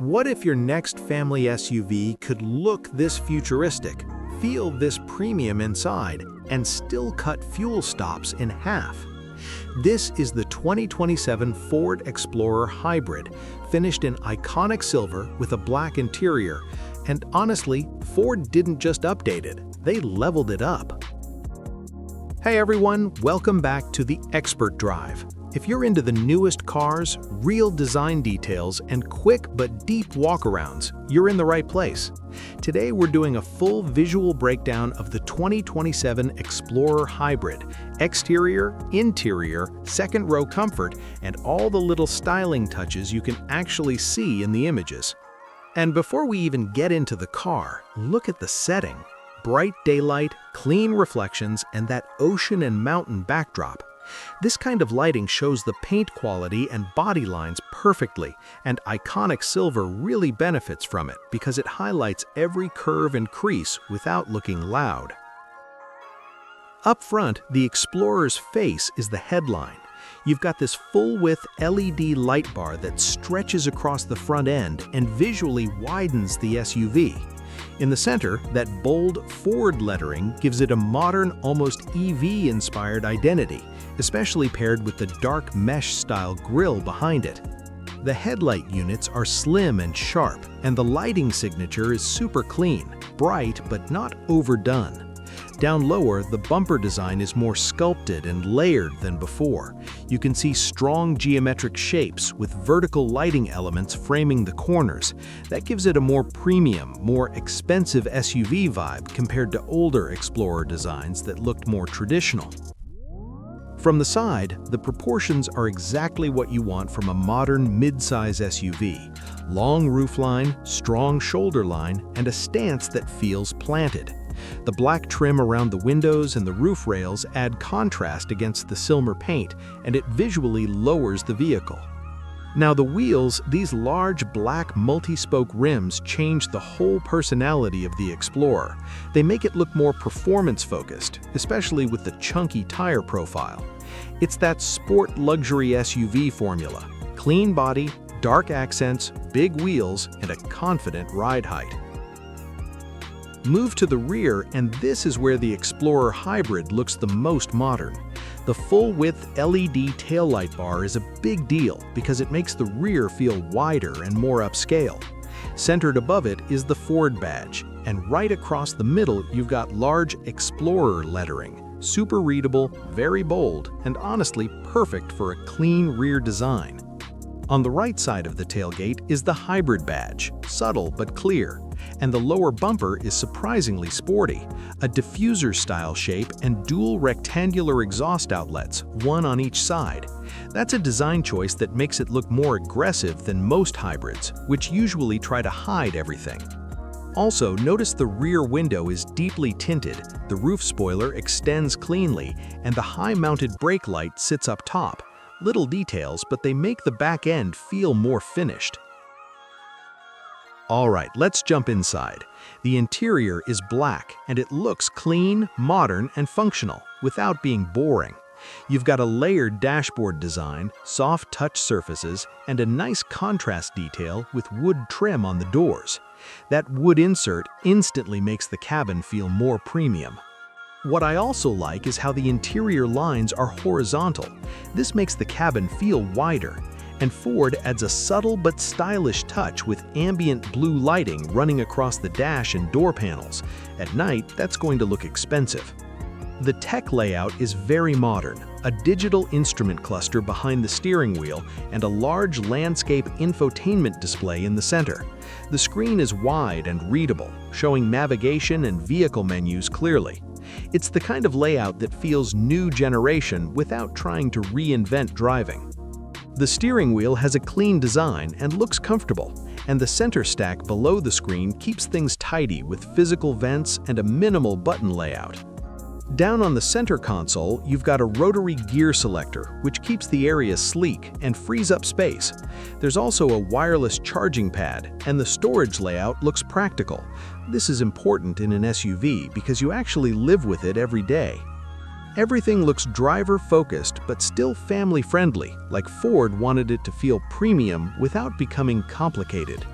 What if your next family SUV could look this futuristic, feel this premium inside, and still cut fuel stops in half? This is the 2027 Ford Explorer Hybrid, finished in iconic silver with a black interior. And honestly, Ford didn't just update it, they leveled it up. Hey everyone, welcome back to the Expert Drive. If you're into the newest cars, real design details, and quick but deep walkarounds, you're in the right place. Today we're doing a full visual breakdown of the 2027 Explorer Hybrid, exterior, interior, second row comfort, and all the little styling touches you can actually see in the images. And before we even get into the car, look at the setting. Bright daylight, clean reflections, and that ocean and mountain backdrop. This kind of lighting shows the paint quality and body lines perfectly, and iconic silver really benefits from it because it highlights every curve and crease without looking loud. Up front, the Explorer's face is the headline. You've got this full-width LED light bar that stretches across the front end and visually widens the SUV. In the center, that bold Ford lettering gives it a modern, almost EV-inspired identity, especially paired with the dark mesh-style grille behind it. The headlight units are slim and sharp, and the lighting signature is super clean, bright but not overdone. Down lower, the bumper design is more sculpted and layered than before. You can see strong geometric shapes with vertical lighting elements framing the corners. That gives it a more premium, more expensive SUV vibe compared to older Explorer designs that looked more traditional. From the side, the proportions are exactly what you want from a modern midsize SUV. Long roofline, strong shoulder line, and a stance that feels planted. The black trim around the windows and the roof rails add contrast against the silver paint, and it visually lowers the vehicle. Now the wheels, these large black multi-spoke rims change the whole personality of the Explorer. They make it look more performance-focused, especially with the chunky tire profile. It's that sport luxury SUV formula: clean body, dark accents, big wheels, and a confident ride height. Move to the rear, and this is where the Explorer Hybrid looks the most modern. The full-width LED taillight bar is a big deal because it makes the rear feel wider and more upscale. Centered above it is the Ford badge, and right across the middle you've got large Explorer lettering. Super readable, very bold, and honestly perfect for a clean rear design. On the right side of the tailgate is the Hybrid badge, subtle but clear. And the lower bumper is surprisingly sporty, a diffuser-style shape and dual rectangular exhaust outlets, one on each side. That's a design choice that makes it look more aggressive than most hybrids, which usually try to hide everything. Also, notice the rear window is deeply tinted, the roof spoiler extends cleanly, and the high-mounted brake light sits up top. Little details, but they make the back end feel more finished. Alright, let's jump inside. The interior is black, and it looks clean, modern, and functional, without being boring. You've got a layered dashboard design, soft touch surfaces, and a nice contrast detail with wood trim on the doors. That wood insert instantly makes the cabin feel more premium. What I also like is how the interior lines are horizontal. This makes the cabin feel wider. And Ford adds a subtle but stylish touch with ambient blue lighting running across the dash and door panels. At night, that's going to look expensive. The tech layout is very modern, a digital instrument cluster behind the steering wheel and a large landscape infotainment display in the center. The screen is wide and readable, showing navigation and vehicle menus clearly. It's the kind of layout that feels new generation without trying to reinvent driving. The steering wheel has a clean design and looks comfortable, and the center stack below the screen keeps things tidy with physical vents and a minimal button layout. Down on the center console, you've got a rotary gear selector, which keeps the area sleek and frees up space. There's also a wireless charging pad, and the storage layout looks practical. This is important in an SUV because you actually live with it every day. Everything looks driver-focused but still family-friendly, like Ford wanted it to feel premium without becoming complicated.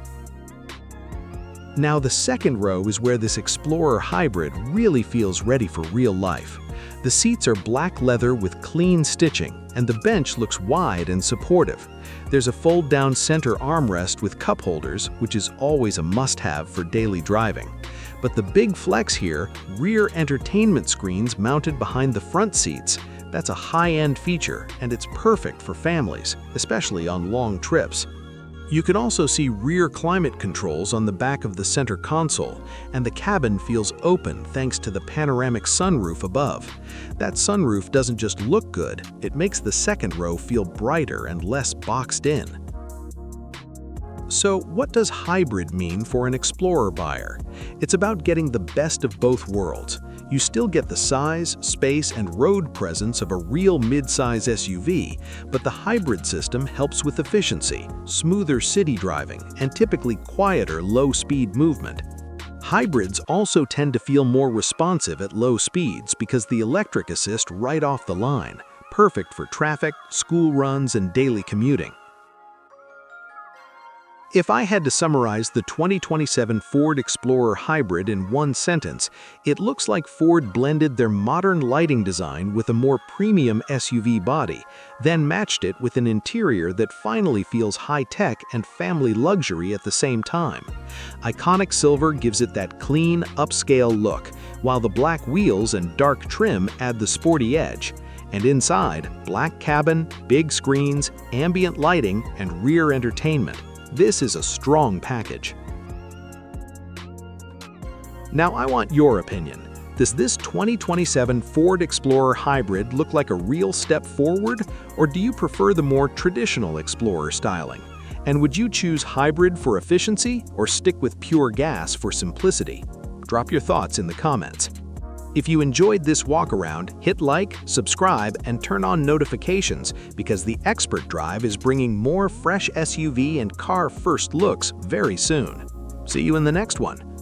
Now the second row is where this Explorer Hybrid really feels ready for real life. The seats are black leather with clean stitching, and the bench looks wide and supportive. There's a fold-down center armrest with cup holders, which is always a must-have for daily driving. But the big flex here, rear entertainment screens mounted behind the front seats. That's a high-end feature, and it's perfect for families, especially on long trips. You can also see rear climate controls on the back of the center console, and the cabin feels open thanks to the panoramic sunroof above. That sunroof doesn't just look good, it makes the second row feel brighter and less boxed in. So what does hybrid mean for an Explorer buyer? It's about getting the best of both worlds. You still get the size, space, and road presence of a real mid-size SUV, but the hybrid system helps with efficiency, smoother city driving, and typically quieter low-speed movement. Hybrids also tend to feel more responsive at low speeds because the electric assist right off the line, perfect for traffic, school runs, and daily commuting. If I had to summarize the 2027 Ford Explorer Hybrid in one sentence, it looks like Ford blended their modern lighting design with a more premium SUV body, then matched it with an interior that finally feels high-tech and family luxury at the same time. Iconic silver gives it that clean, upscale look, while the black wheels and dark trim add the sporty edge. And inside, black cabin, big screens, ambient lighting, and rear entertainment. This is a strong package. Now I want your opinion. Does this 2027 Ford Explorer Hybrid look like a real step forward, or do you prefer the more traditional Explorer styling? And would you choose hybrid for efficiency or stick with pure gas for simplicity? Drop your thoughts in the comments. If you enjoyed this walkaround, hit like, subscribe, and turn on notifications because the Expert Drive is bringing more fresh SUV and car first looks very soon. See you in the next one.